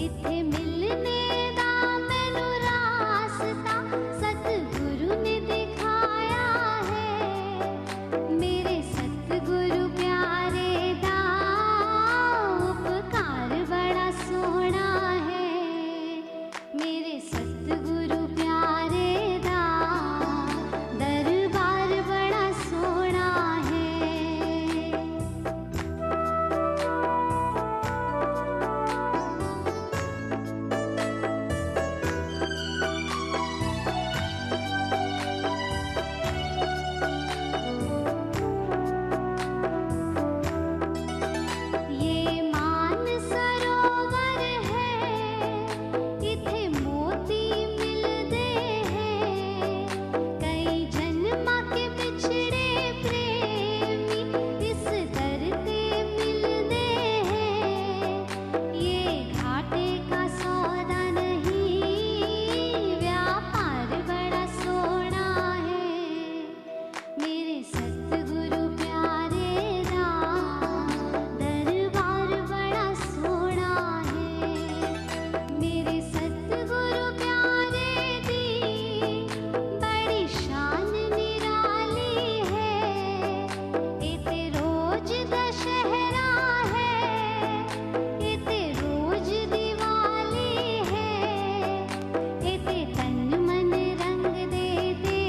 इत्थे मिलने दा मैनू रास्ता सतगुरु ने दिखाया है। मेरे सतगुरु प्यारे दा उपकार बड़ा सोहना है। मेरे सतगुरु प्यारे दा दरबार बड़ा सोहना है। ये मान सरोवर है, इथे मोती मिलदे हैं। कई जन्म के पिछड़े प्रेमी इस दर ते मिलदे हैं। ये घाटे का सौदा नहीं, व्यापार बड़ा सोहना है। मेरे सतगुरु प्यारे दा दरबार बड़ा सोहना है। मेरे सतगुरु प्यारे दी बड़ी शान निराली है। इते रोज दशहरा है, इते रोज दिवाली है। इते तन मन रंग देते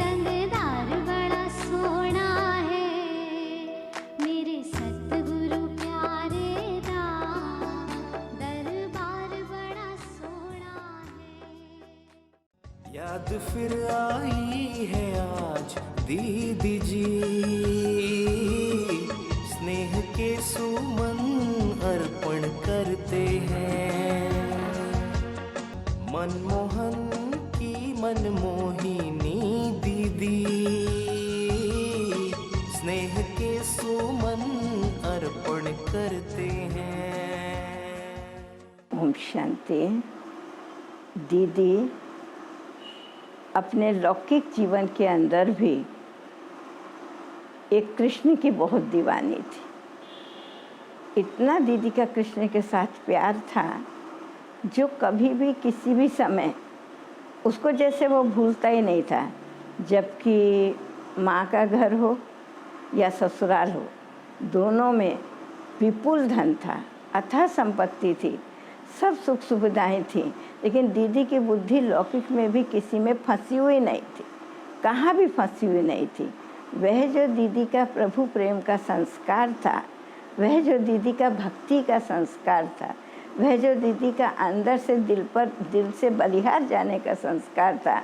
रंगदार बड़ा सोहना है। मेरे सतगुरु प्यारे दा दरबार बड़ा सोहना है। याद फिर आई है आज दीदी जी, स्नेह के सुमन अर्पण करते हैं। मनमोहन की मनमोहिनी दीदी, स्नेह के सुमन अर्पण करते हैं। ओम शांति। दीदी अपने लौकिक जीवन के अंदर भी एक कृष्ण की बहुत दीवानी थी। इतना दीदी का कृष्ण के साथ प्यार था जो कभी भी किसी भी समय उसको जैसे वो भूलता ही नहीं था। जबकि माँ का घर हो या ससुराल हो, दोनों में विपुल धन था, अथाह संपत्ति थी, सब सुख सुविधाएं थी, लेकिन दीदी की बुद्धि लौकिक में भी किसी में फंसी हुई नहीं थी, कहाँ भी फंसी हुई नहीं थी। वह जो दीदी का प्रभु प्रेम का संस्कार था, वह जो दीदी का भक्ति का संस्कार था, वह जो दीदी का अंदर से दिल से बलिहार जाने का संस्कार था।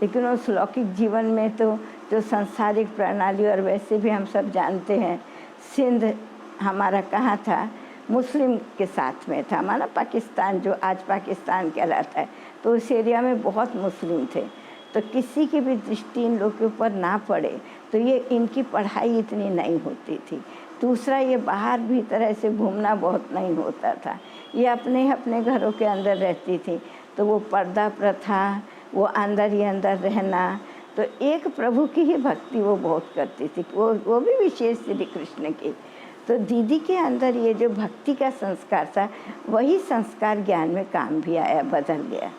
लेकिन उस लौकिक जीवन में तो जो सांसारिक प्रणाली, और वैसे भी हम सब जानते हैं सिंध हमारा कहाँ था, मुस्लिम के साथ में था, हमारा पाकिस्तान जो आज पाकिस्तान कहलाता है, तो उस एरिया में बहुत मुस्लिम थे। तो किसी की भी दृष्टि इन लोगों के ऊपर ना पड़े, तो ये इनकी पढ़ाई इतनी नहीं होती थी। दूसरा, ये बाहर भीतर ऐसे घूमना बहुत नहीं होता था, ये अपने अपने घरों के अंदर रहती थी। तो वो पर्दा प्रथा, वो अंदर ही अंदर रहना, तो एक प्रभु की ही भक्ति वो बहुत करती थी, वो भी विशेष श्री कृष्ण की। तो दीदी के अंदर ये जो भक्ति का संस्कार था, वही संस्कार ज्ञान में काम भी आया, बदल गया।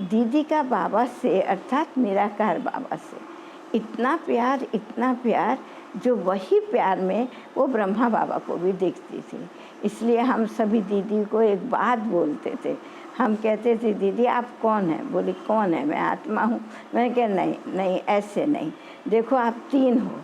दीदी का बाबा से, अर्थात निराकार बाबा से इतना प्यार जो वही प्यार में वो ब्रह्मा बाबा को भी देखती थी। इसलिए हम सभी दीदी को एक बात बोलते थे, हम कहते थे दीदी आप कौन हैं? बोली कौन है? मैं आत्मा हूँ। मैंने कहा नहीं ऐसे नहीं, देखो आप तीन हो।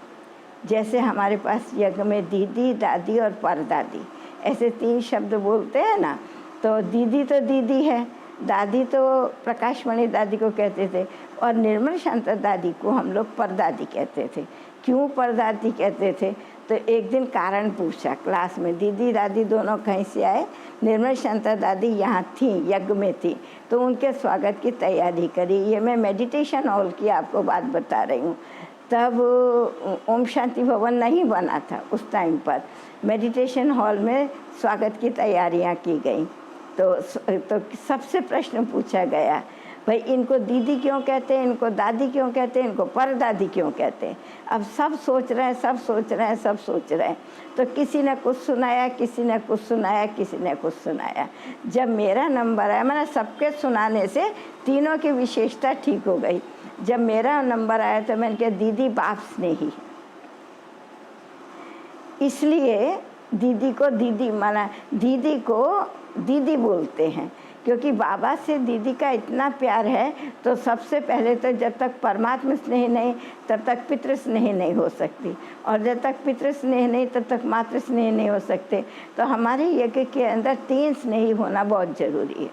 जैसे हमारे पास यज्ञ में दीदी, दादी और परदादी, ऐसे तीन शब्द बोलते हैं ना, तो दीदी है, दादी तो प्रकाशमणि दादी को कहते थे, और निर्मल शांत दादी को हम लोग परदादी कहते थे। क्यों परदादी कहते थे? तो एक दिन कारण पूछा क्लास में, दीदी दादी दोनों कहीं से आए, निर्मल शांत दादी यहाँ थी, यज्ञ में थी, तो उनके स्वागत की तैयारी करी। ये मैं मेडिटेशन हॉल की आपको बात बता रही हूँ। तब ओम शांति भवन नहीं बना था उस टाइम पर, मेडिटेशन हॉल में स्वागत की तैयारियां की गई। तो सबसे प्रश्न पूछा गया, भाई इनको दीदी क्यों कहते हैं, इनको दादी क्यों कहते हैं, इनको परदादी क्यों कहते हैं। अब सब सोच रहे हैं, सब सोच रहे हैं, सब सोच रहे हैं। तो किसी ने कुछ सुनाया, किसी ने कुछ सुनाया, किसी ने कुछ सुनाया। जब मेरा नंबर आया, मैंने सबके सुनाने से तीनों की विशेषता ठीक हो गई। जब मेरा नंबर आया तो मैंने कहा दीदी बाप स्नेही, इसलिए दीदी को दीदी माना, दीदी को दीदी बोलते हैं क्योंकि बाबा से दीदी का इतना प्यार है। तो सबसे पहले तो जब तक परमात्मा स्नेह नहीं तब तक पितृ स्नेह नहीं हो सकती, और जब तक पितृ स्नेह नहीं तब तक मातृ स्नेह नहीं हो सकते। तो हमारे यज्ञ के अंदर 3 स्नेही होना बहुत ज़रूरी है।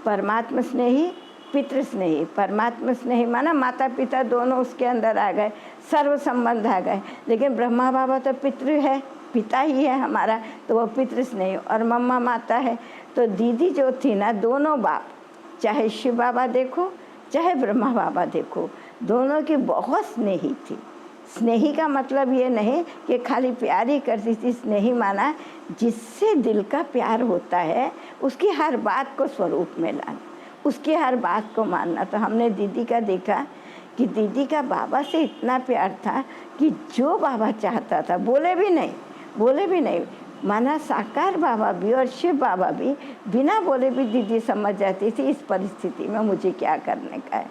परमात्मा स्नेही, पितृ स्नेही। परमात्मा स्नेही माना माता पिता दोनों उसके अंदर आ गए, सर्व संबंध आ गए। लेकिन ब्रह्मा बाबा तो पितृ है, पिता ही है हमारा, तो वो पितृ स्नेही। और मम्मा माता है। तो दीदी जो थी ना, दोनों बाप, चाहे शिव बाबा देखो चाहे ब्रह्मा बाबा देखो, दोनों की बहुत स्नेही थी। स्नेही का मतलब ये नहीं कि खाली प्यार ही करती थी। स्नेही माना जिससे दिल का प्यार होता है उसकी हर बात को स्वरूप में लाना, उसकी हर बात को मानना। तो हमने दीदी का देखा कि दीदी का बाबा से इतना प्यार था कि जो बाबा चाहता था, बोले भी नहीं, माना साकार बाबा भी और शिव बाबा भी बिना बोले भी दीदी समझ जाती थी इस परिस्थिति में मुझे क्या करने का है।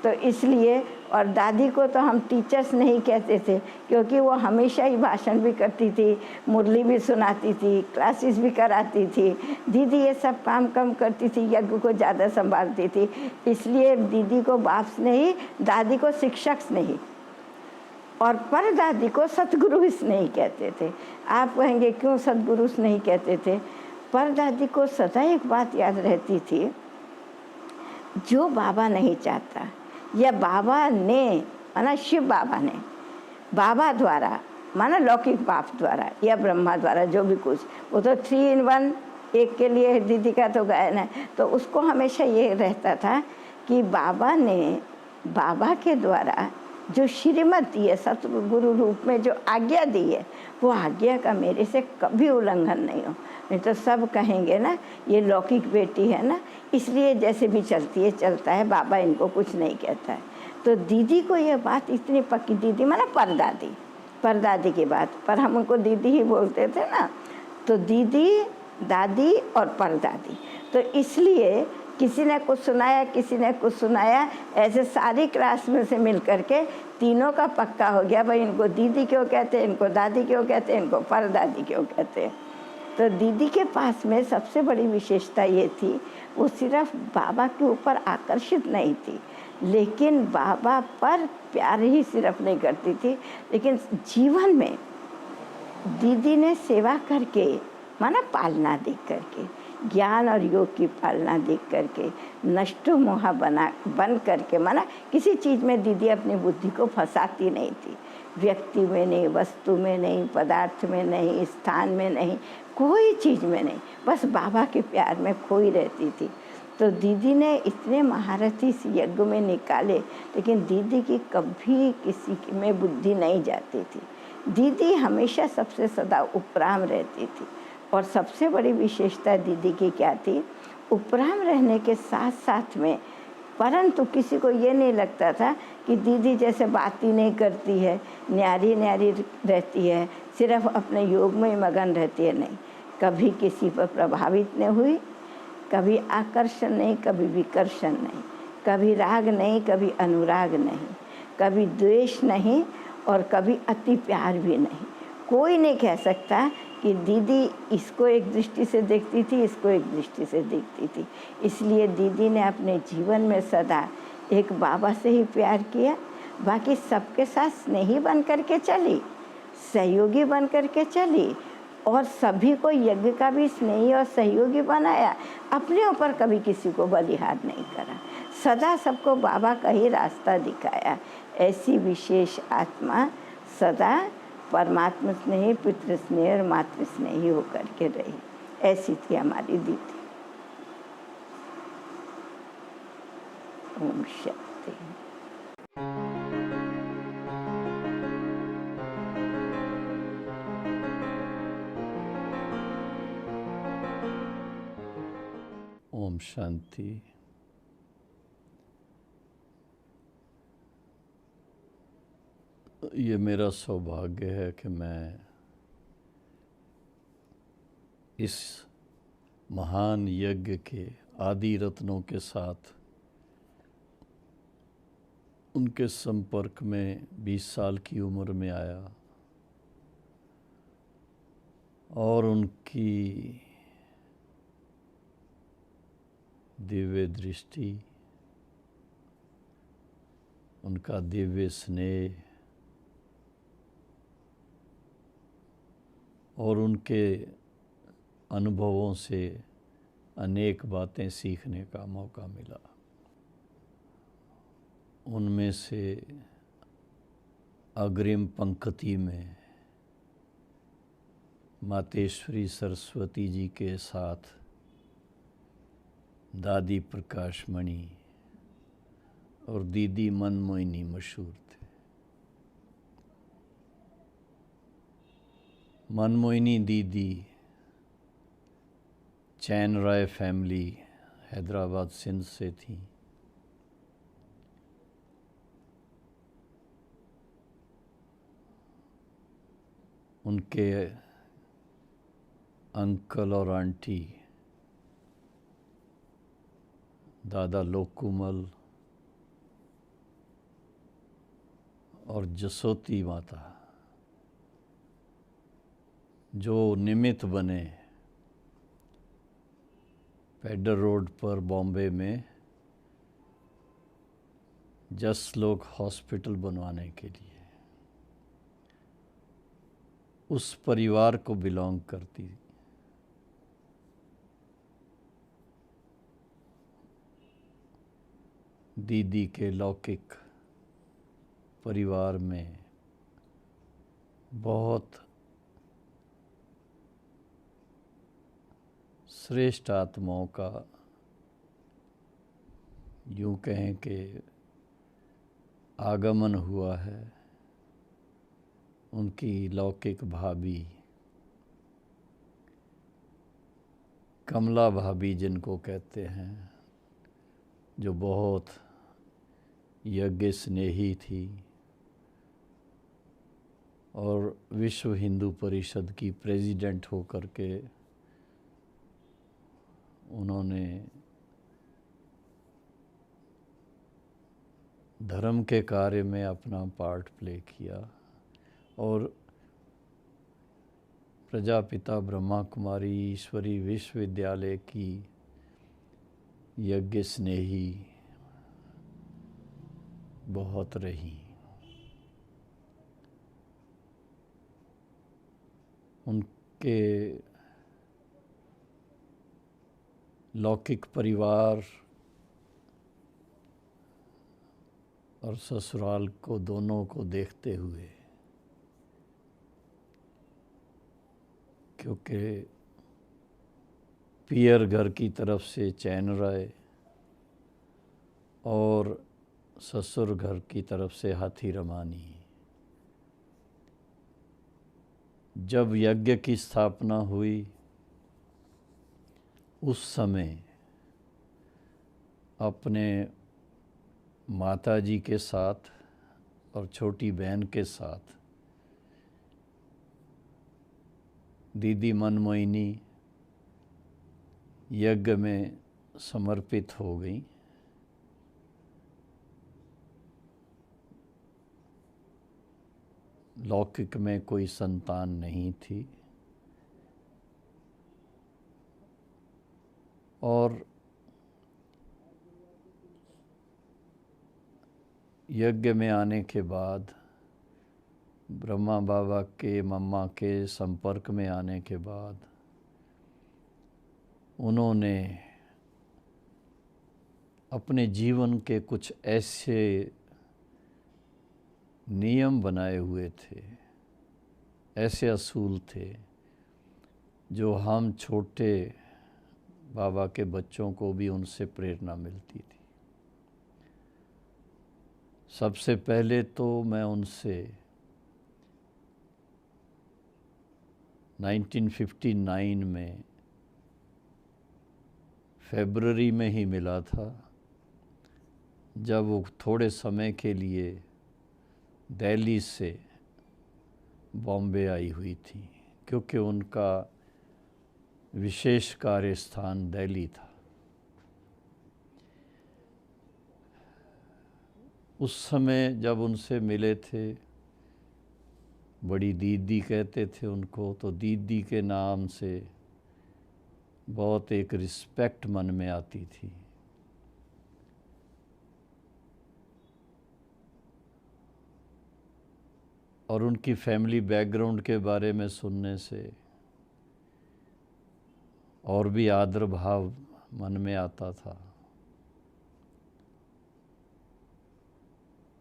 तो इसलिए, और दादी को तो हम टीचर्स नहीं कहते थे क्योंकि वो हमेशा ही भाषण भी करती थी, मुरली भी सुनाती थी, क्लासेस भी कराती थी। दीदी ये सब काम कम करती थी, यज्ञ को ज़्यादा संभालती थी। इसलिए दीदी को बाप स्नेही, दादी को शिक्षक स्नेही और परदादी को सतगुरु स्नेही कहते थे। आप कहेंगे क्यों सतगुरु स्नेही कहते थे? परदादी को सदा एक बात याद रहती थी, जो बाबा नहीं चाहता या बाबा ने माना शिव बाबा ने बाबा द्वारा माना लौकिक बाप द्वारा या ब्रह्मा द्वारा जो भी कुछ, वो तो 3 in 1 एक के लिए दीदी का तो गायन है। तो उसको हमेशा ये रहता था कि बाबा ने बाबा के द्वारा जो श्रीमत दी है, सतगुरु रूप में जो आज्ञा दी है, वो आज्ञा का मेरे से कभी उल्लंघन नहीं हो। नहीं तो सब कहेंगे ना ये लौकिक बेटी है ना, इसलिए जैसे भी चलती है चलता है, बाबा इनको कुछ नहीं कहता है। तो दीदी को ये बात इतनी पक्की, दीदी माना परदादी की बात, पर हम उनको दीदी ही बोलते थे ना। तो दीदी, दादी और परदादी, तो इसलिए किसी ने कुछ सुनाया, किसी ने कुछ सुनाया, ऐसे सारी क्लास में से मिल करके तीनों का पक्का हो गया भाई इनको दीदी क्यों कहते हैं, इनको दादी क्यों कहते हैं, इनको परदादी क्यों कहते हैं। तो दीदी के पास में सबसे बड़ी विशेषता ये थी, वो सिर्फ बाबा के ऊपर आकर्षित नहीं थी, लेकिन बाबा पर प्यार ही सिर्फ नहीं करती थी, लेकिन जीवन में दीदी ने सेवा करके माना पालना देख करके, ज्ञान और योग की पालना देख करके, नष्टो मोहा बन करके, माना किसी चीज़ में दीदी अपनी बुद्धि को फंसाती नहीं थी। व्यक्ति में नहीं, वस्तु में नहीं, पदार्थ में नहीं, स्थान में नहीं, कोई चीज़ में नहीं, बस बाबा के प्यार में खोई रहती थी। तो दीदी ने इतने महारथी इस यज्ञ में निकाले, लेकिन दीदी की कभी किसी में बुद्धि नहीं जाती थी। दीदी हमेशा सबसे सदा उपराम रहती थी। और सबसे बड़ी विशेषता दीदी की क्या थी? उपराम रहने के साथ साथ में, परंतु किसी को ये नहीं लगता था कि दीदी जैसे बात ही नहीं करती है, न्यारी रहती है, सिर्फ अपने योग में ही मगन रहती है। नहीं, कभी किसी पर प्रभावित नहीं हुई, कभी आकर्षण नहीं, कभी विकर्षण नहीं, कभी राग नहीं, कभी अनुराग नहीं, कभी द्वेष नहीं और कभी अति प्यार भी नहीं। कोई नहीं कह सकता कि दीदी इसको एक दृष्टि से देखती थी, इसको एक दृष्टि से देखती थी। इसलिए दीदी ने अपने जीवन में सदा एक बाबा से ही प्यार किया, बाकी सबके साथ स्नेही बन करके चली, सहयोगी बन करके चली और सभी को यज्ञ का भी स्नेही और सहयोगी बनाया। अपने ऊपर कभी किसी को बलिहार नहीं करा, सदा सबको बाबा का ही रास्ता दिखाया। ऐसी विशेष आत्मा सदा परमात्मा स्नेही, पितृ स्नेही और मातृ स्नेही होकर के रही। ऐसी थी हमारी दीदी। ओम शांति। ओम शांति। ये मेरा सौभाग्य है कि मैं इस महान यज्ञ के आदि रत्नों के साथ उनके संपर्क में 20 साल की उम्र में आया और उनकी दिव्य दृष्टि, उनका दिव्य स्नेह और उनके अनुभवों से अनेक बातें सीखने का मौका मिला। उनमें से अग्रिम पंक्ति में मातेश्वरी सरस्वती जी के साथ दादी प्रकाशमणि और दीदी मनमोहिनी मशहूर थे। मनमोहिनी दीदी चैन राय फैमिली हैदराबाद सिंध से थी। उनके अंकल और आंटी दादा लोकुमल और जसोती माता जो निमित्त बने पेडर रोड पर बॉम्बे में जसलोक हॉस्पिटल बनवाने के लिए, उस परिवार को बिलोंग करती। दीदी के लौकिक परिवार में बहुत श्रेष्ठ आत्माओं का, यूँ कहें कि आगमन हुआ है। उनकी लौकिक भाभी कमला भाभी जिनको कहते हैं, जो बहुत यज्ञ स्नेही थी और विश्व हिंदू परिषद की प्रेसिडेंट होकर के उन्होंने धर्म के कार्य में अपना पार्ट प्ले किया और प्रजापिता ब्रह्मा कुमारी ईश्वरी विश्वविद्यालय की यज्ञ स्नेही बहुत रही। उनके लौकिक परिवार और ससुराल को दोनों को देखते हुए, क्योंकि पियर घर की तरफ से चैन राय और ससुर घर की तरफ से हाथी रमानी, जब यज्ञ की स्थापना हुई उस समय अपने माताजी के साथ और छोटी बहन के साथ दीदी मनमोहिनी यज्ञ में समर्पित हो गई। लौकिक में कोई संतान नहीं थी और यज्ञ में आने के बाद, ब्रह्मा बाबा के मम्मा के संपर्क में आने के बाद, उन्होंने अपने जीवन के कुछ ऐसे नियम बनाए हुए थे, ऐसे असूल थे जो हम छोटे बाबा के बच्चों को भी उनसे प्रेरणा मिलती थी। सबसे पहले तो मैं उनसे 1959 में फरवरी में ही मिला था, जब वो थोड़े समय के लिए दिल्ली से बॉम्बे आई हुई थी, क्योंकि उनका विशेष कार्य स्थान दिल्ली था। उस समय जब उनसे मिले थे, बड़ी दीदी कहते थे उनको, तो दीदी के नाम से बहुत एक रिस्पेक्ट मन में आती थी। और उनकी फैमिली बैकग्राउंड के बारे में सुनने से और भी आदर भाव मन में आता था।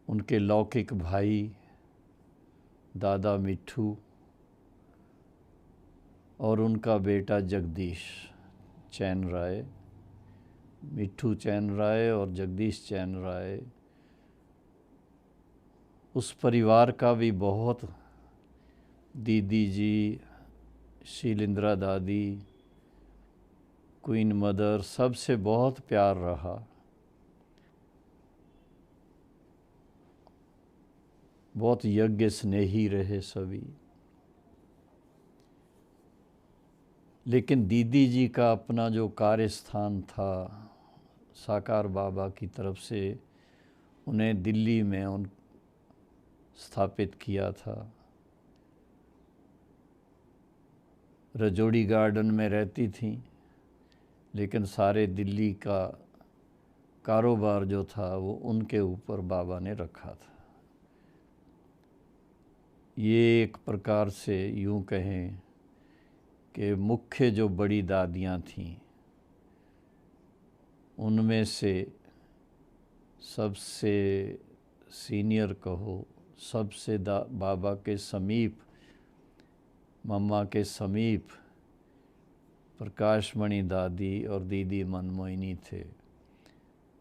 उनके लौकिक भाई दादा मिट्ठू और उनका बेटा जगदीश चैन राय, मिट्ठू चैन राय और जगदीश चैन राय, उस परिवार का भी बहुत दीदी जी, शीलिंद्रा दादी, क्वीन मदर, सबसे बहुत प्यार रहा। बहुत यज्ञ स्नेही रहे सभी। लेकिन दीदी जी का अपना जो कार्य स्थान था, साकार बाबा की तरफ से उन्हें दिल्ली में उन स्थापित किया था। रजोड़ी गार्डन में रहती थीं, लेकिन सारे दिल्ली का कारोबार जो था वो उनके ऊपर बाबा ने रखा था। ये एक प्रकार से यूँ कहें कि मुख्य जो बड़ी दादियाँ थीं, उनमें से सबसे सीनियर कहो, सबसे बाबा के समीप, मम्मा के समीप प्रकाशमणि दादी और दीदी मनमोहिनी थे।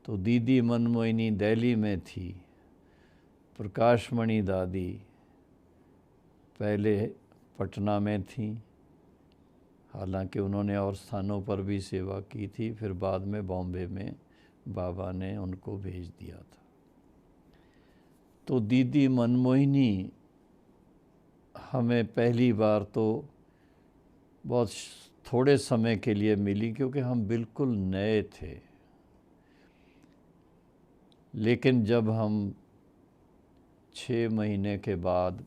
तो दीदी मनमोहिनी दिल्ली में थी, प्रकाशमणि दादी पहले पटना में थी, हालांकि उन्होंने और स्थानों पर भी सेवा की थी, फिर बाद में बॉम्बे में बाबा ने उनको भेज दिया था। तो दीदी मनमोहिनी हमें पहली बार तो बहुत थोड़े समय के लिए मिली, क्योंकि हम बिल्कुल नए थे। लेकिन जब हम 6 महीने के बाद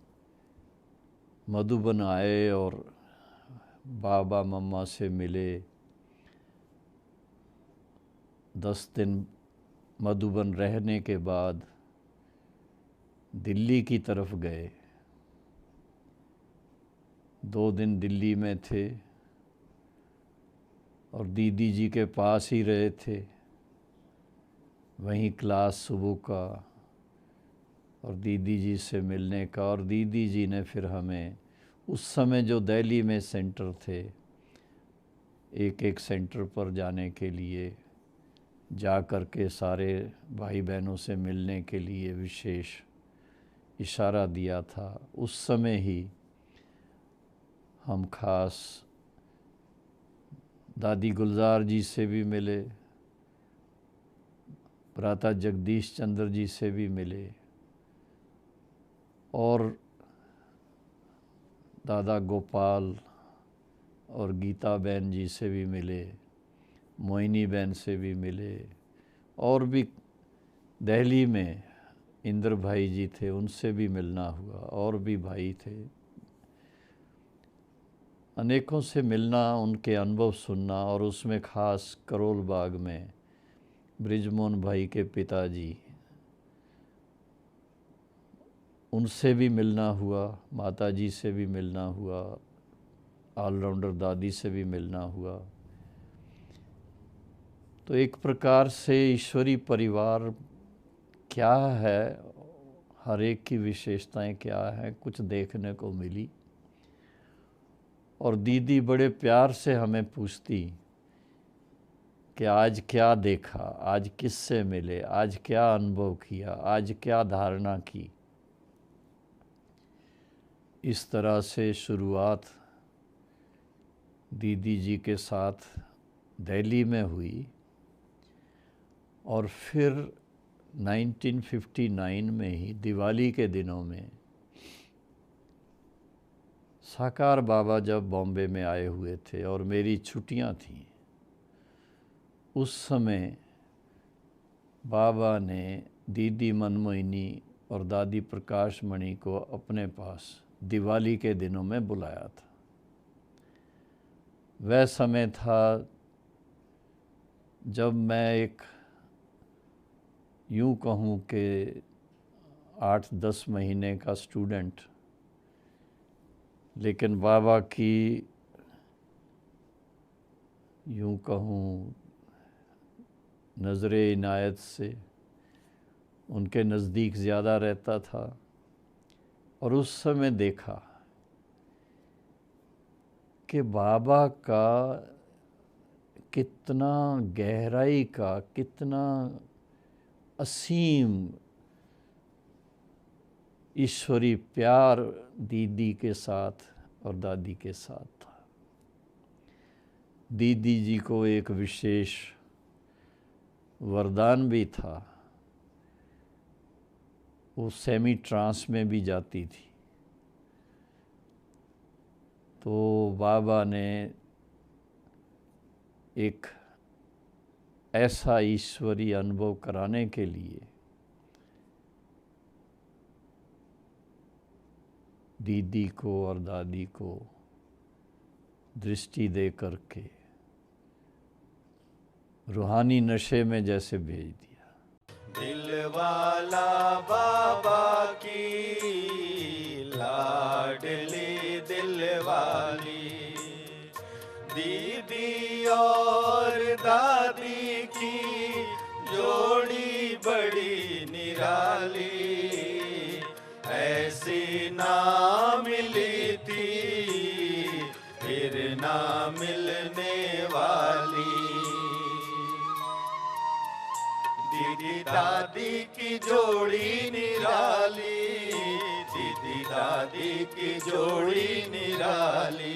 मधुबन आए और बाबा मम्मा से मिले, 10 दिन मधुबन रहने के बाद दिल्ली की तरफ गए। 2 दिन दिल्ली में थे और दीदी जी के पास ही रहे थे। वहीं क्लास सुबह का और दीदी जी से मिलने का, और दीदी जी ने फिर हमें उस समय जो दिल्ली में सेंटर थे, एक एक सेंटर पर जाने के लिए, जा कर के सारे भाई बहनों से मिलने के लिए विशेष इशारा दिया था। उस समय ही हम खास दादी गुलजार जी से भी मिले, भ्राता जगदीश चंद्र जी से भी मिले, और दादा गोपाल और गीता बहन जी से भी मिले, मोहिनी बहन से भी मिले, और भी दिल्ली में इंद्र भाई जी थे, उनसे भी मिलना हुआ, और भी भाई थे। अनेकों से मिलना, उनके अनुभव सुनना, और उसमें खास करोल बाग में ब्रिजमोहन भाई के पिताजी, उनसे भी मिलना हुआ, माता जी से भी मिलना हुआ, ऑलराउंडर दादी से भी मिलना हुआ। तो एक प्रकार से ईश्वरी परिवार क्या है, हर एक की विशेषताएं क्या हैं, कुछ देखने को मिली। और दीदी बड़े प्यार से हमें पूछती कि आज क्या देखा, आज किससे मिले, आज क्या अनुभव किया, आज क्या धारणा की। इस तरह से शुरुआत दीदी जी के साथ दिल्ली में हुई, और फिर 1959 में ही दिवाली के दिनों में साकार बाबा जब बॉम्बे में आए हुए थे और मेरी छुट्टियां थीं, उस समय बाबा ने दीदी मनमोहिनी और दादी प्रकाश मणि को अपने पास दिवाली के दिनों में बुलाया था। वह समय था जब मैं एक यूँ कहूँ कि 8-10 महीने का स्टूडेंट, लेकिन बाबा की यूँ कहूँ नज़रे इनायत से उनके नज़दीक ज़्यादा रहता था और उस समय देखा कि बाबा का कितना गहराई का, कितना असीम ईश्वरी प्यार दीदी के साथ और दादी के साथ था। दीदी जी को एक विशेष वरदान भी था, वो सेमी ट्रांस में भी जाती थी। तो बाबा ने एक ऐसा ईश्वरीय अनुभव कराने के लिए दीदी को और दादी को दृष्टि दे करके रूहानी नशे में जैसे भेज दिया। दिलवाला बाबा की लाडली दिलवाली, दीदी और दादी की जोड़ी बड़ी निराली, ऐसी ना मिली थी फिर ना मिलने वाली। दीदी दादी की जोड़ी निराली, दीदी दादी की जोड़ी निराली।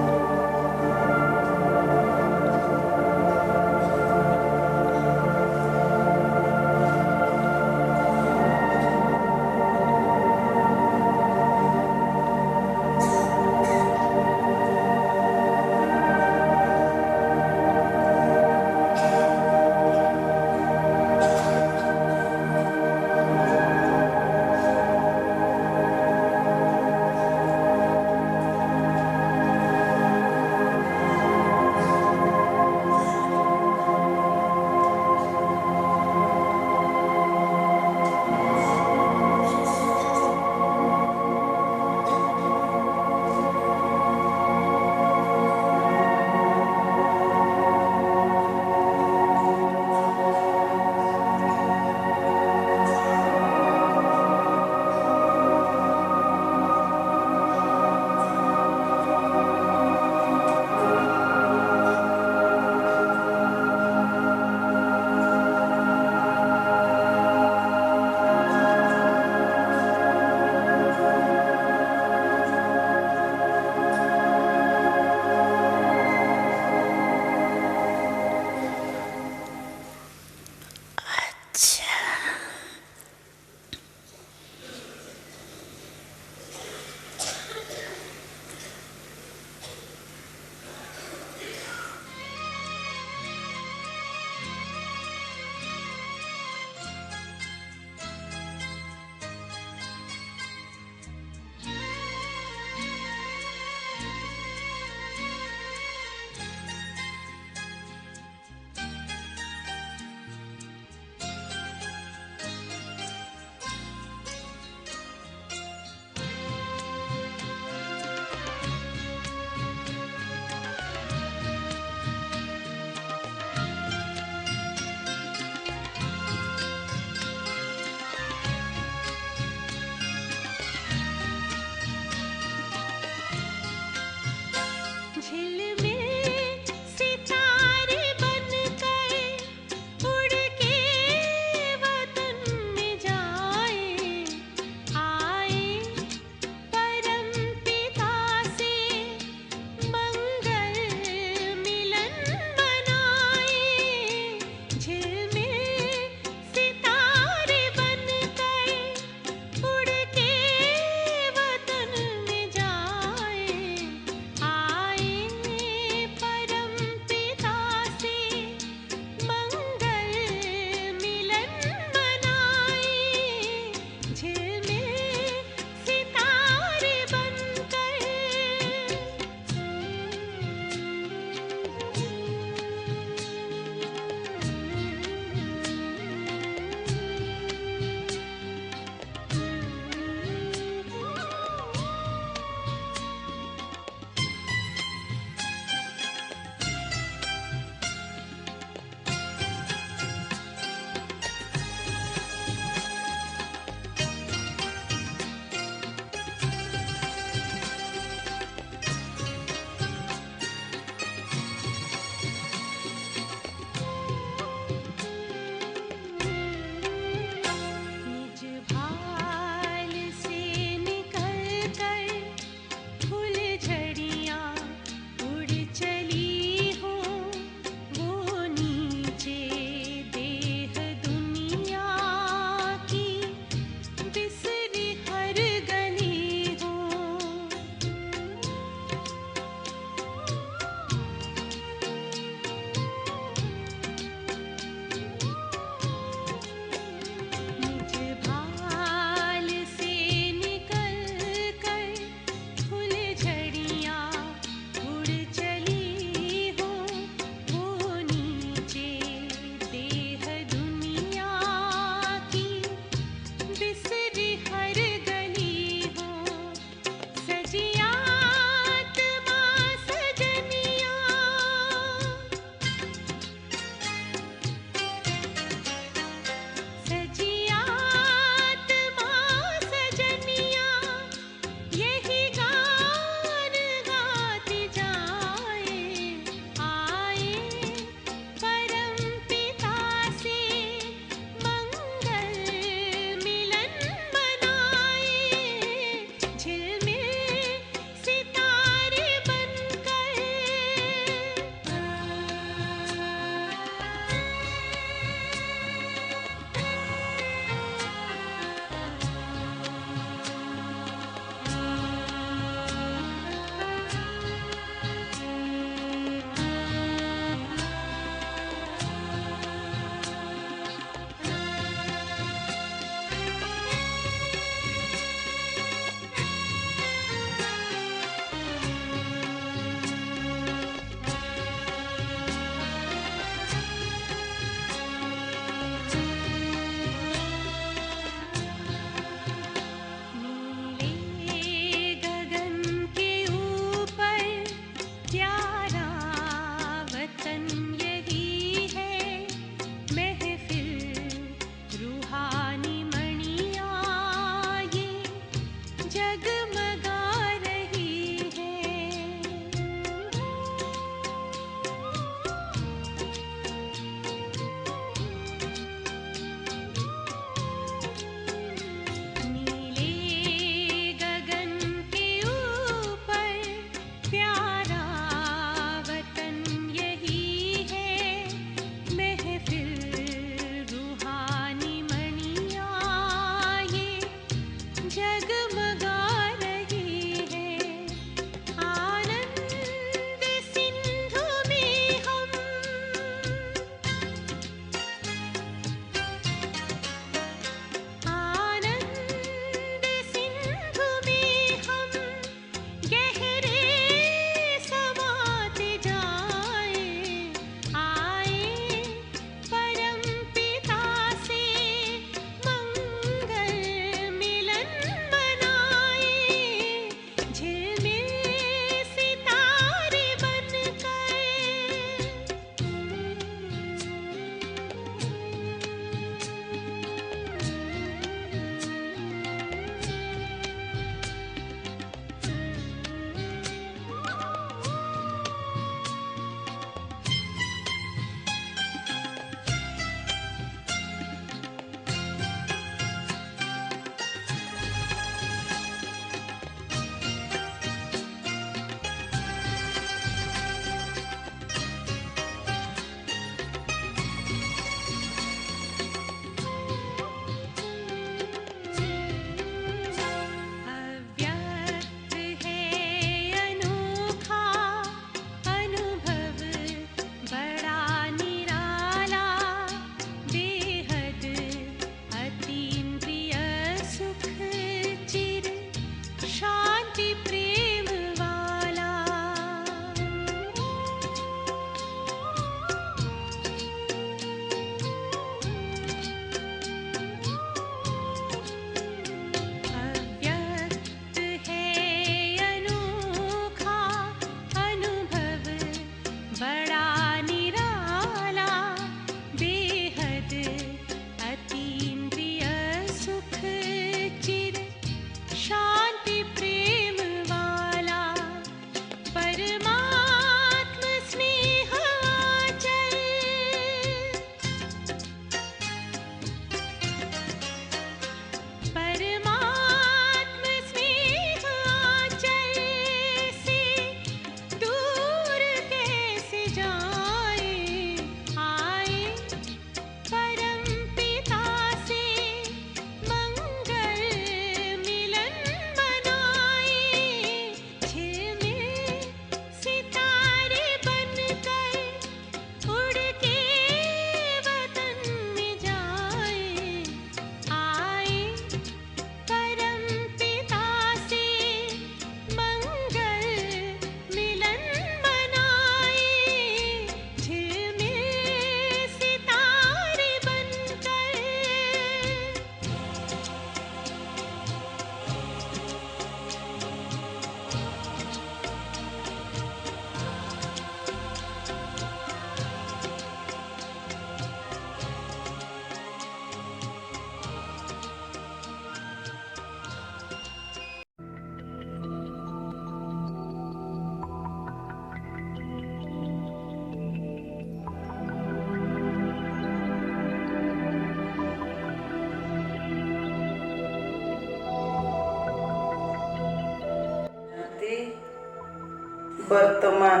ବର୍ତ୍ତମାନ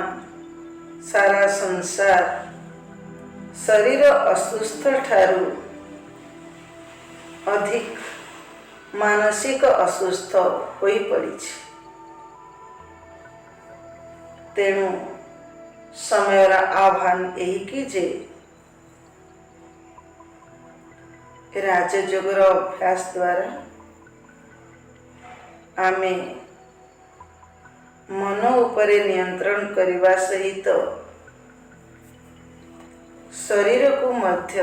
ସାରା ସଂସାର ଶରୀର ଅସୁସ୍ଥ ଠାରୁ ଅଧିକ ମାନସିକ ଅସୁସ୍ଥ ହୋଇପଡ଼ିଛି। ତେଣୁ ସମୟର ଆହ୍ୱାନ ଏହିକି ଯେ ରାଜଯୋଗର ଅଭ୍ୟାସ ଦ୍ୱାରା ଆମେ ମନ ଉପରେ ନିୟନ୍ତ୍ରଣ କରିବା ସହିତ ଶରୀରକୁ ମଧ୍ୟ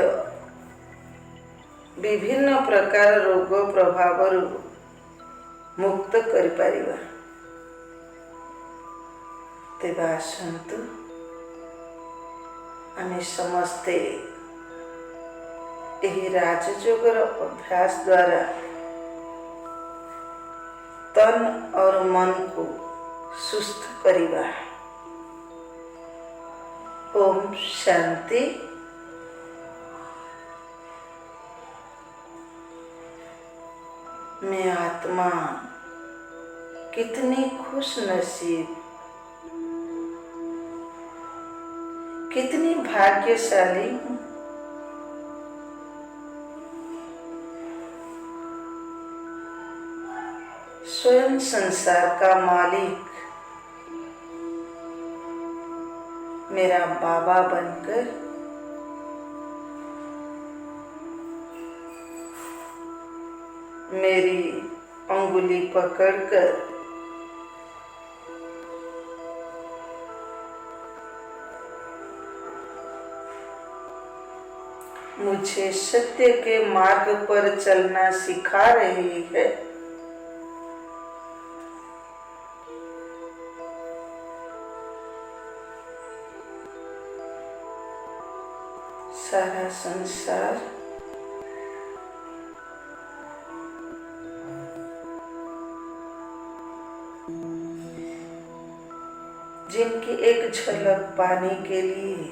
ବିଭିନ୍ନ ପ୍ରକାର ରୋଗ ପ୍ରଭାବରୁ ମୁକ୍ତ କରିପାରିବା। ତେବେ ଆସନ୍ତୁ ଆମେ ସମସ୍ତେ ଏହି ରାଜଯୋଗର ଅଭ୍ୟାସ ଦ୍ୱାରା तन और मन को सुस्थ करिबा। ओम शांति। मैं आत्मा कितनी खुश नसीब, कितनी भाग्यशाली हूँ। स्वयं संसार का मालिक मेरा बाबा बनकर मेरी अंगुली पकड़कर मुझे सत्य के मार्ग पर चलना सिखा रही है। सारा संसार जिनकी एक झलक पाने के लिए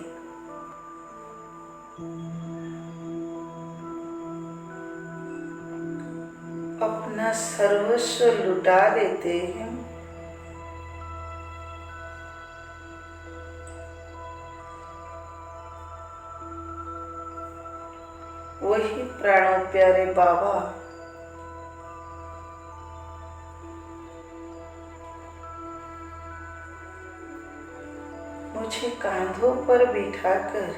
अपना सर्वस्व लुटा देते हैं, वही प्राणों प्यारे बाबा मुझे कांधों पर बिठाकर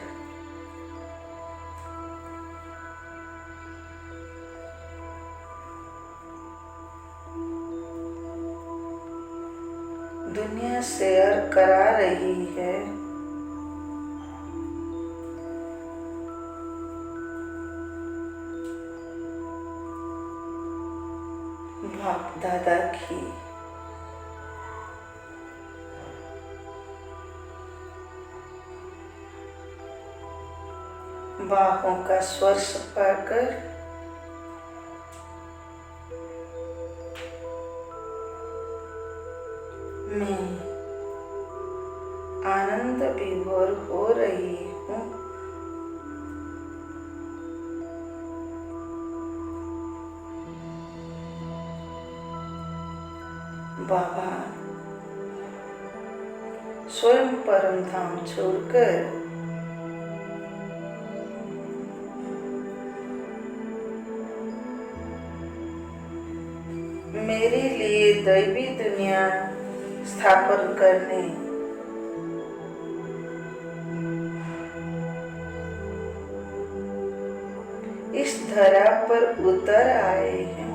दुनिया शेयर करा रही है। बाप दादा की बाहों का स्पर्श पाकर मैं आनंद विभोर हो रही हूँ। बाबा स्वयं परम धाम छोड़कर मेरे लिए दैवी दुनिया स्थापन करने इस धरा पर उतर आए हैं।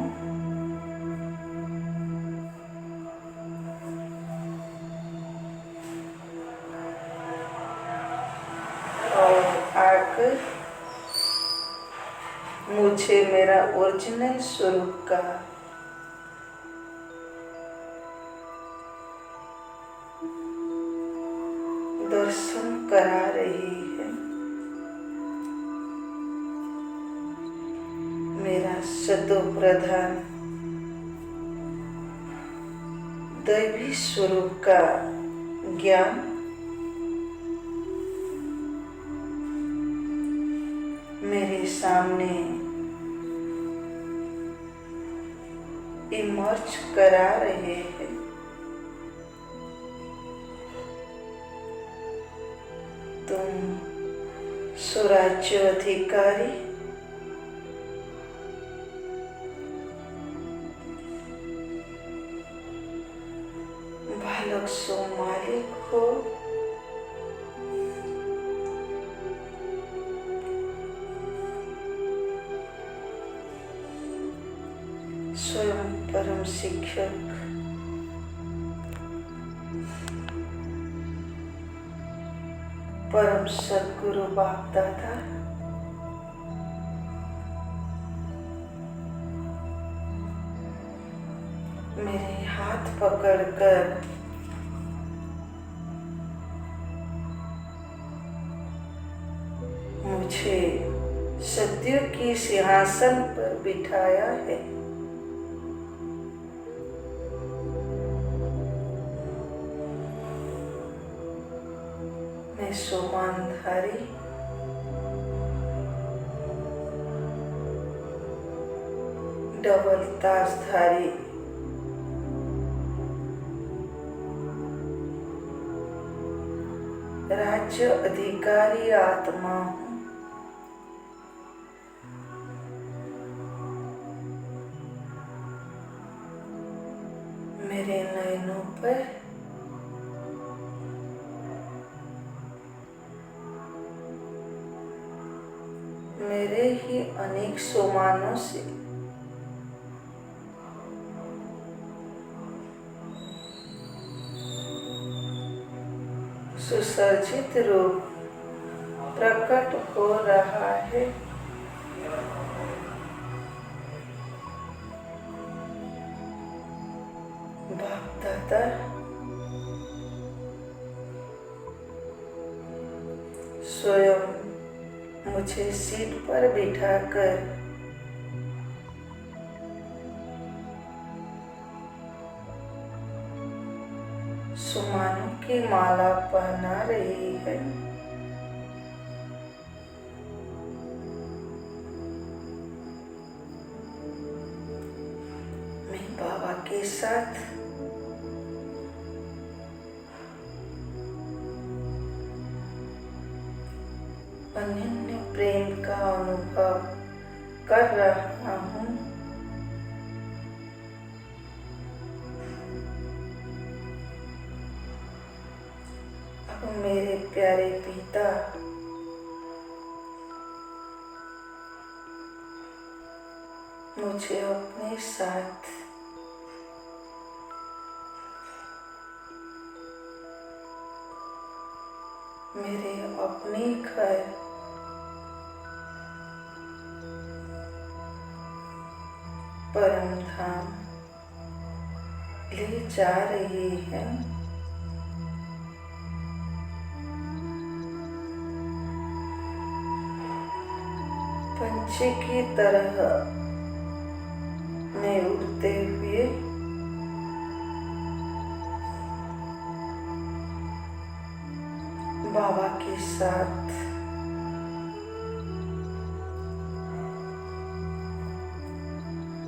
और आकर मुझे मेरा ओरिजिनल स्वरूप का दर्शन करा रही है। मेरा सतो प्रधान दैवी स्वरूप का ज्ञान मेरे सामने इमर्ज करा रहे हैं। राज्य अधिकारी, बालक सो मालिक हो, स्वयं परम शिक्षक, परम सद्गुरु बाप दादा, मेरे हाथ पकड़कर मुझे सत्य की सिंहासन पर बिठाया है। मैं सोमानधारी डबल ताजधारी राज्य अधिकारी आत्मा हूँ। मेरे नयनों पर मेरे ही अनेक सोमानों से सुसर्जित रूप प्रकट हो रहा है। बाप दादा, स्वयं मुझे सीट पर बिठाकर सुमानों की माला पहना रही है। मैं बाबा के साथ अनन्य प्रेम का अनुभव कर रहा हूँ। अब मेरे प्यारे पिता मुझे अपने साथ मेरे अपने घर परम धाम ले जा रही है। पंछी की तरह मैं उड़ते हुए बाबा के साथ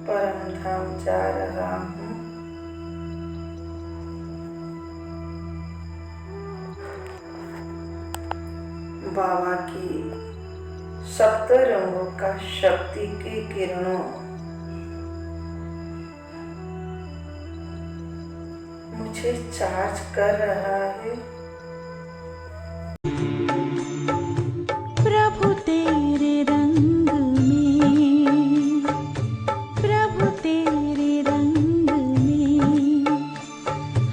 परम धाम जा रहा हूँ। बाबा की सप्त रंगों का शक्ति की किरणों मुझे चार्ज कर रहा है। प्रभु तेरे रंग में, प्रभु तेरे रंग में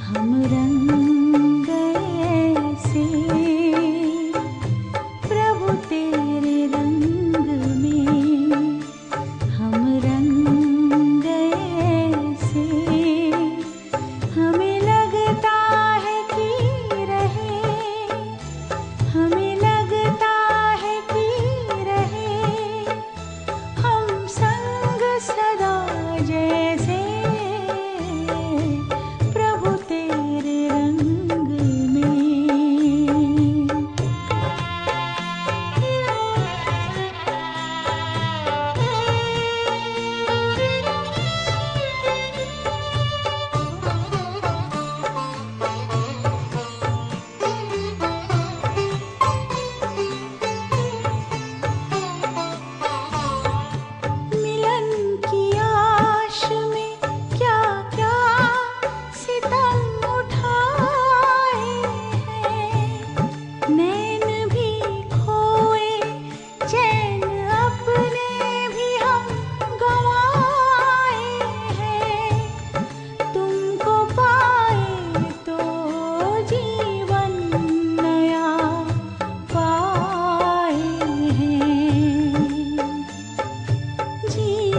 हम रंग गए से, प्रभु तेरे रंग में हम रंग गए से। हमें लगता है कि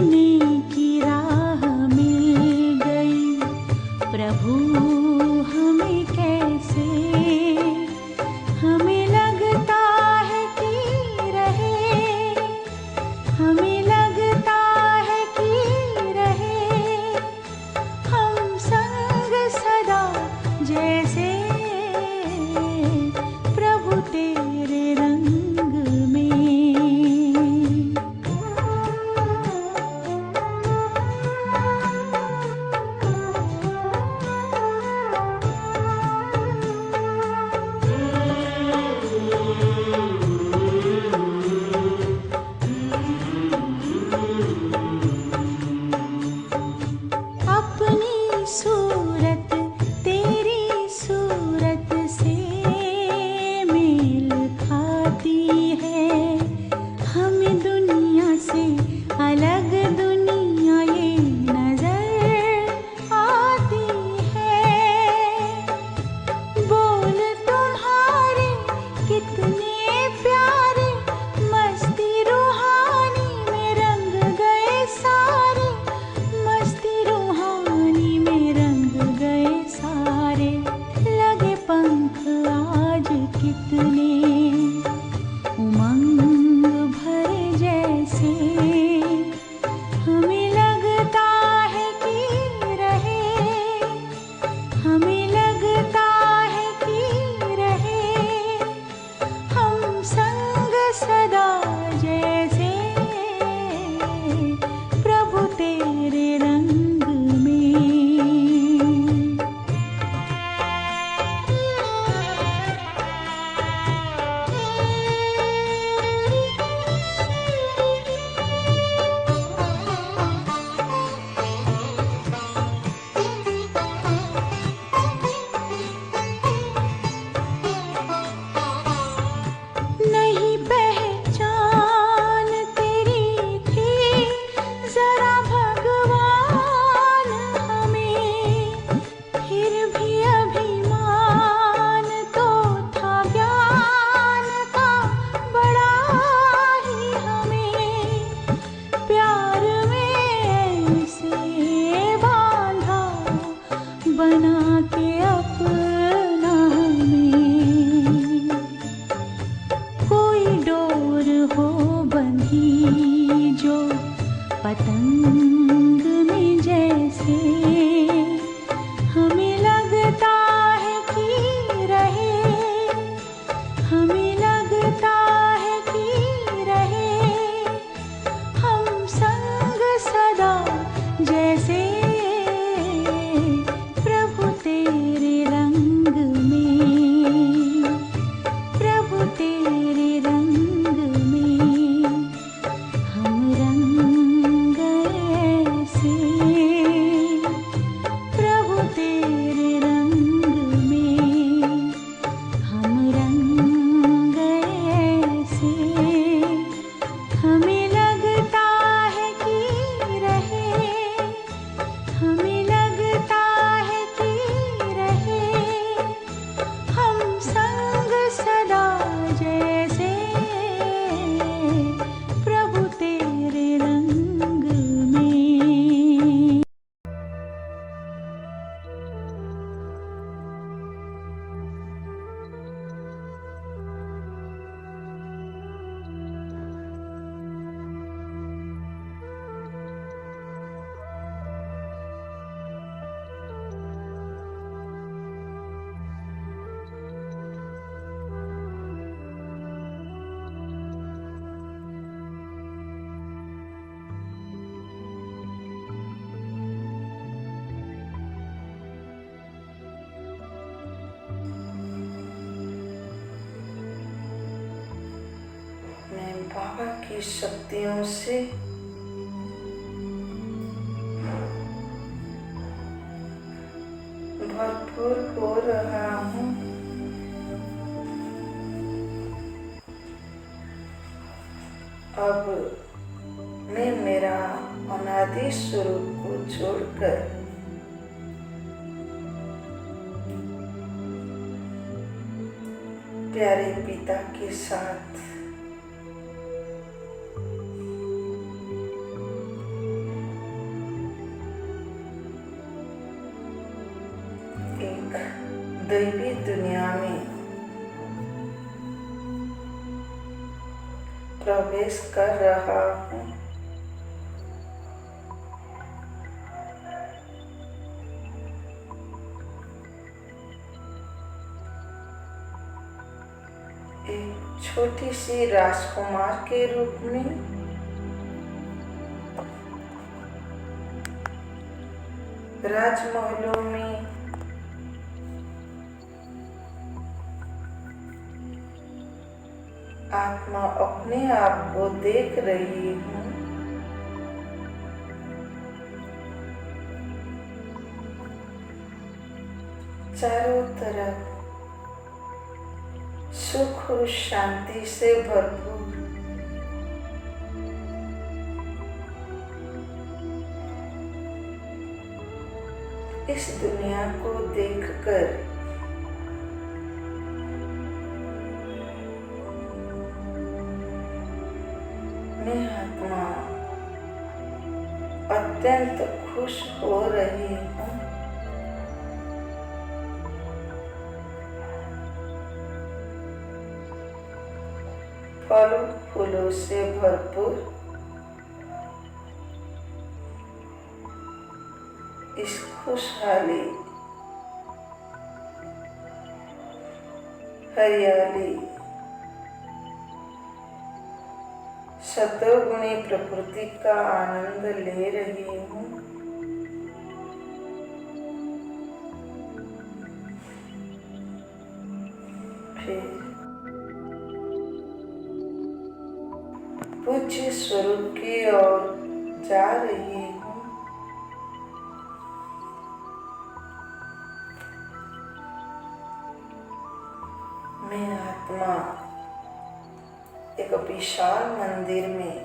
चलने की राह मिल गई, प्रभु हमें कैसे, हमें लगता है कि रहे, हमें लगता है कि रहे हम संग सदा जैसे, प्रभु तेरे रंग में। अपनी सूरत तेरी सूरत से मेल खाती है, हमें दुनिया से अलग दुनिया ये नजर आती है। बोल तुम्हारे कितने प्यारे, मस्ती रूहानी में रंग गए सारे, मस्ती रूहानी में रंग गए सारे। लगे पंख आज कितने उमंग भरे जैसे, हमें लगता है कि रहे, हमें लगता है कि रहे हम संग सदा जैसे, प्रभु तेरे रंग में। नहीं पहचान तेरी थी जरा भगवान हमें, फिर भी अभिमान तो था ज्ञान का बड़ा ही हमें, प्यार में ऐसे बांधा बना के अपना हमें। कोई डोर हो बंधी जो पतंग में जैसे, हमें लगता है कि रहे, हमें लगता है कि रहे हम संग सदा जैसे, प्रभु तेरे रंग में, प्रभु तेरे रंग में हम रंग ऐसे, प्रभु तेरे रंग में हम रंग ऐसे, हमें लगता है कि रहे, हमें लगता है कि रहे हम संग सदा जैसे, प्रभु तेरे रंग में। मैं बाबा की शक्तियों से भरपूर हो रहा हूँ। अब मैं मेरा अनादि स्वरूप को छोड़कर प्यारे पिता के साथ दैवी दुनिया में प्रवेश कर रहा हूँ। एक छोटी सी राजकुमार के रूप में राजमहलों में आत्मा अपने आप को देख रही हूँ। चारों तरफ सुख और शांति से भरपूर इस दुनिया को देखकर मैं आत्मा अत्यंत खुश हो रही हूँ। फलों फूलों से भरपूर इस खुशहाली हरियाली शतगुणी प्रकृति का आनंद ले रही हूँ। फिर पूज्य स्वरूप की ओर जा रही हूँ। मैं आत्मा एक विशाल मंदिर में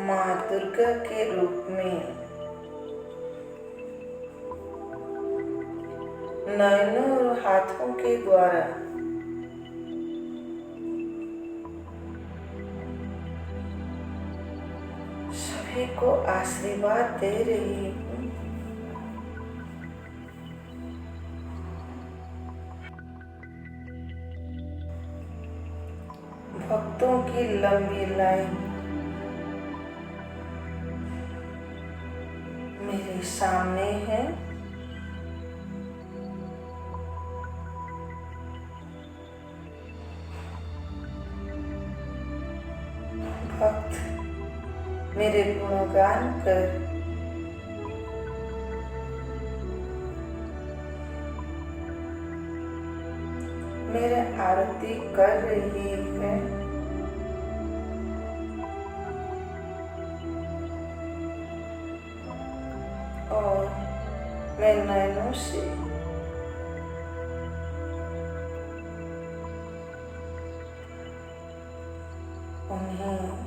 माँ दुर्गा के रूप में नयनों और हाथों के द्वारा सभी को आशीर्वाद दे रही हूँ। भक्तों की लंबी लाइन मेरे सामने है। भक्त मेरे गुणगान कर मेरे आरती कर रही है। और मैं नैनों से उन्हें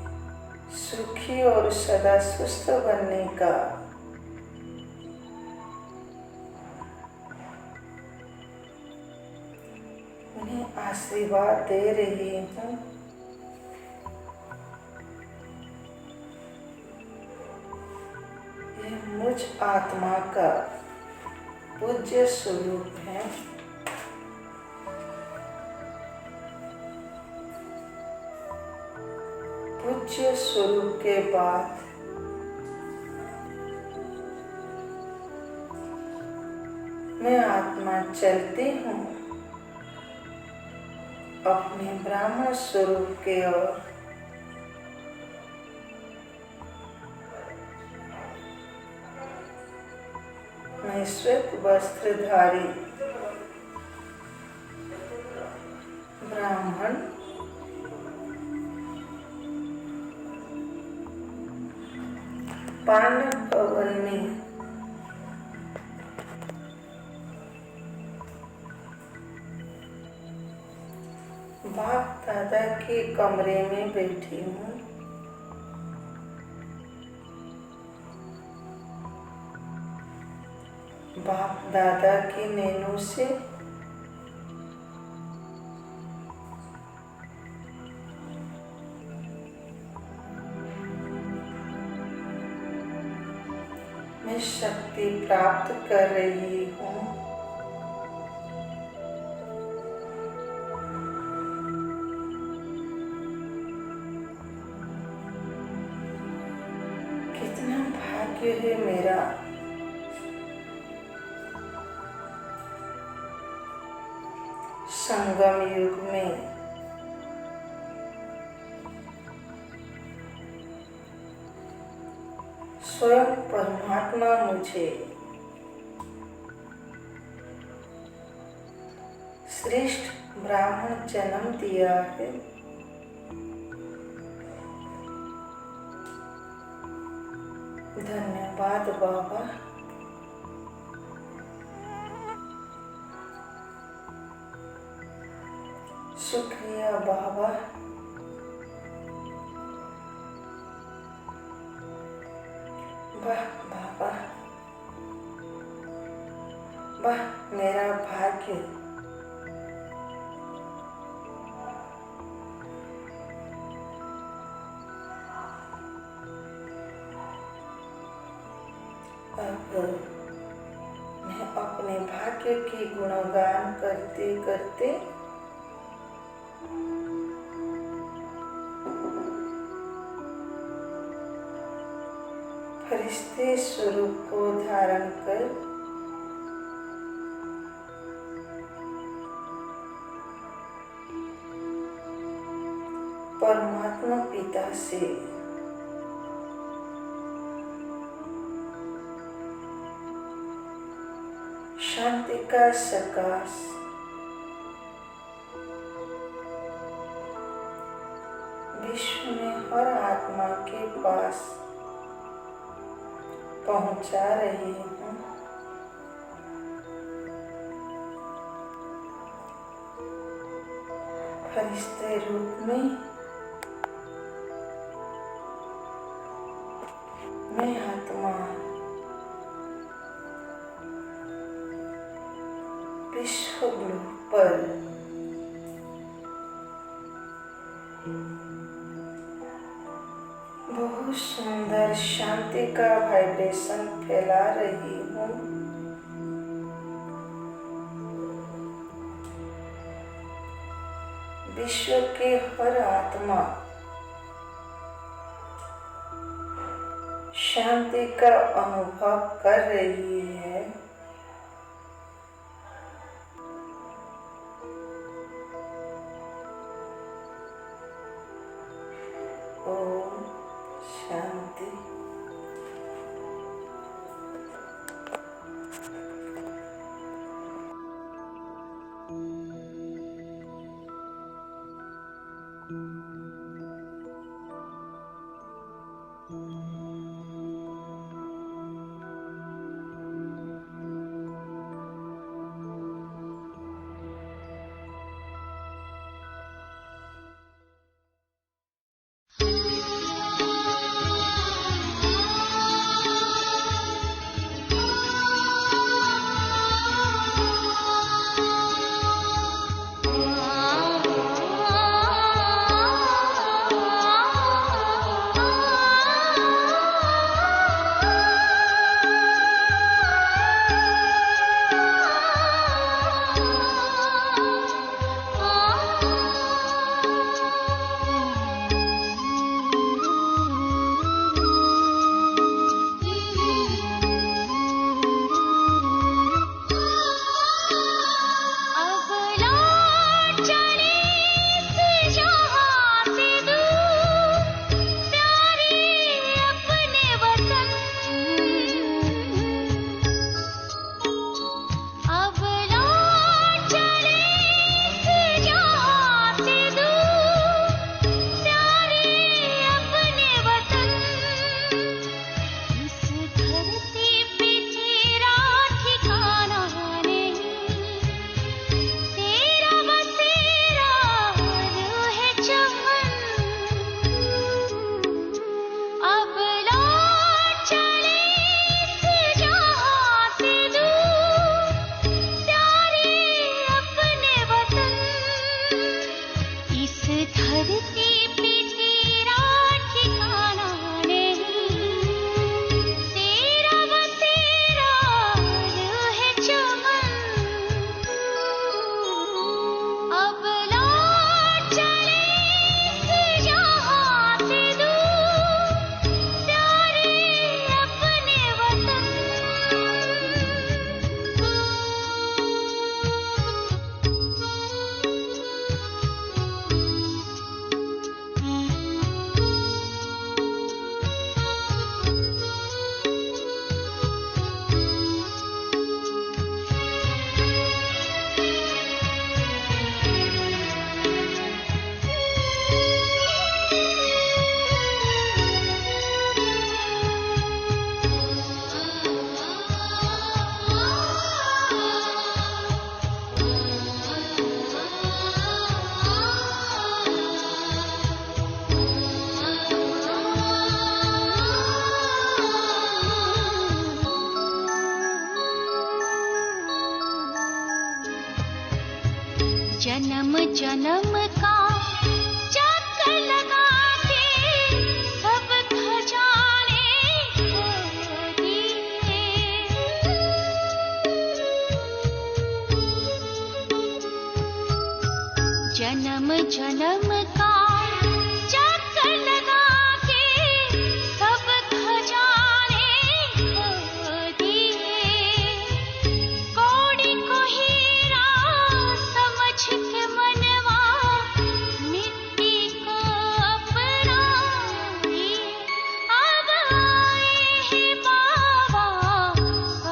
सुखी और सदा स्वस्थ बनने का उन्हें आशीर्वाद दे रही हूँ। ये मुझ आत्मा का पूज्य स्वरूप है। पूज्य स्वरूप के बाद मैं आत्मा चलती हूँ अपने ब्राह्मण स्वरूप के ओर। मैं श्वेत वस्त्रधारी ब्राह्मण पांडव भवन में बाप दादा के कमरे में बैठी हूँ। बाप दादा की नैनों से मैं शक्ति प्राप्त कर रही हूँ। कितना भाग्य है मेरा। संगम युग में स्वयं परमात्मा मुझे श्रेष्ठ ब्राह्मण जन्म दिया है। धन्यवाद बाबा। शुक्रिया बाबा। वाह बाबा, वाह मेरा भाग्य। अब मैं अपने भाग्य की गुणगान करते करते फरिश्ते स्वरूप को धारण कर परमात्मा पिता से शांति का सकाश विश्व में हर आत्मा के पास पहुंचा रही हूँ। फरिश्ते रूप में मैं आत्मा विश्व ग्लोब पर बहुत सुंदर शांति का वाइब्रेशन फैला रही हूँ। विश्व के हर आत्मा शांति का अनुभव कर रही है। ओम शांति। Thank you. जन्म का चक्कर लगा के सब खजाने खो दिए। कौड़ी को हीरा समझ के मनवा मिट्टी को अपनाए। अब आए हैं बाबा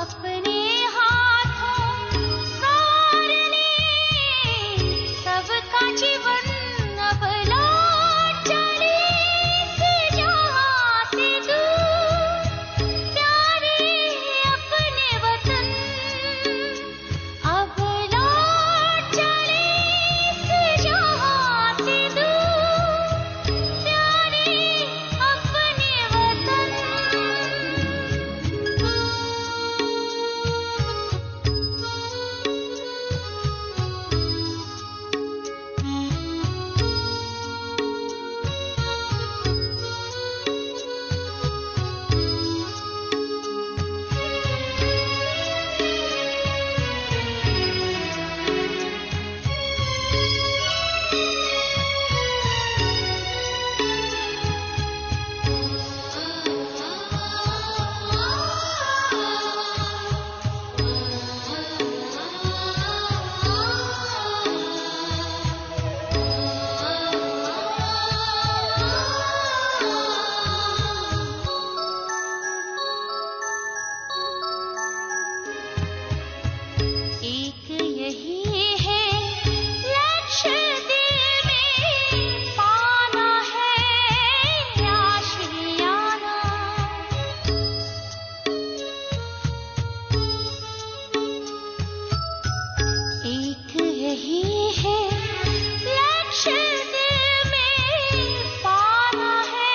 अपने हाथों संवारने सबका जीवन। अब लौट चले इस जहां से दूर, प्यारे अपने वतन। अब लौट चले इस जहां से दूर, प्यारे अपने वतन। एक यही है लक्ष्य दिल में पाना है आशियाना। एक यही है लक्ष्य दिल में पाना है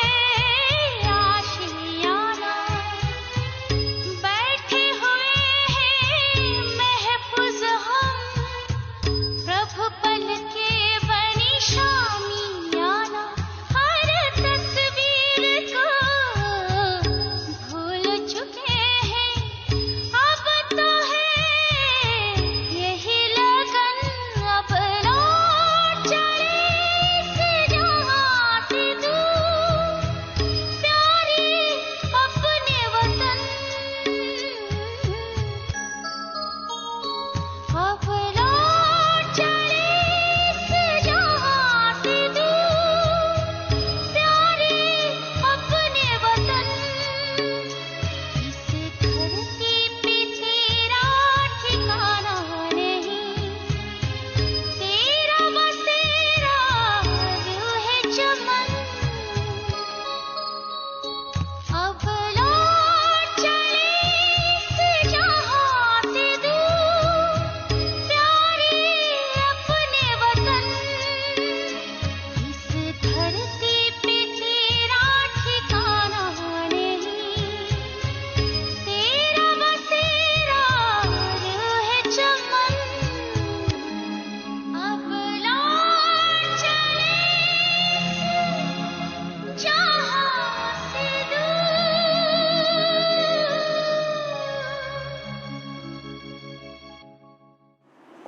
आशियाना। बैठे हुए हैं महफूज हम प्रभु पल के बनी शामियाना। हर तस्वीर को भूल चुके हैं, अब तो है यही लगन। अब लौट चले इस जहां से दूर, प्यारे अपने वतन। अब लौट चले इस जहां से दूर, प्यारे अपने वतन। इस धरती पे तेरा ठिकाना नहीं, तेरा बसेरा दिल है चमन। अब लौट चले इस जहां से दूर, प्यारे अपने वतन। इस धरती पे तेरा ठिकाना नहीं, तेरा बसेरा दिल है चमन। अब लौट चले इस जहां से दूर।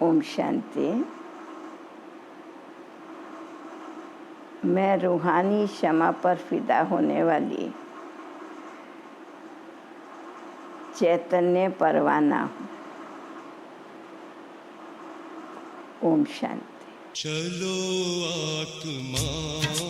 ओम शांति। मैं रूहानी क्षमा पर फिदा होने वाली चैतन्य परवाना हूँ। ओम शांति। चलो आत्माओं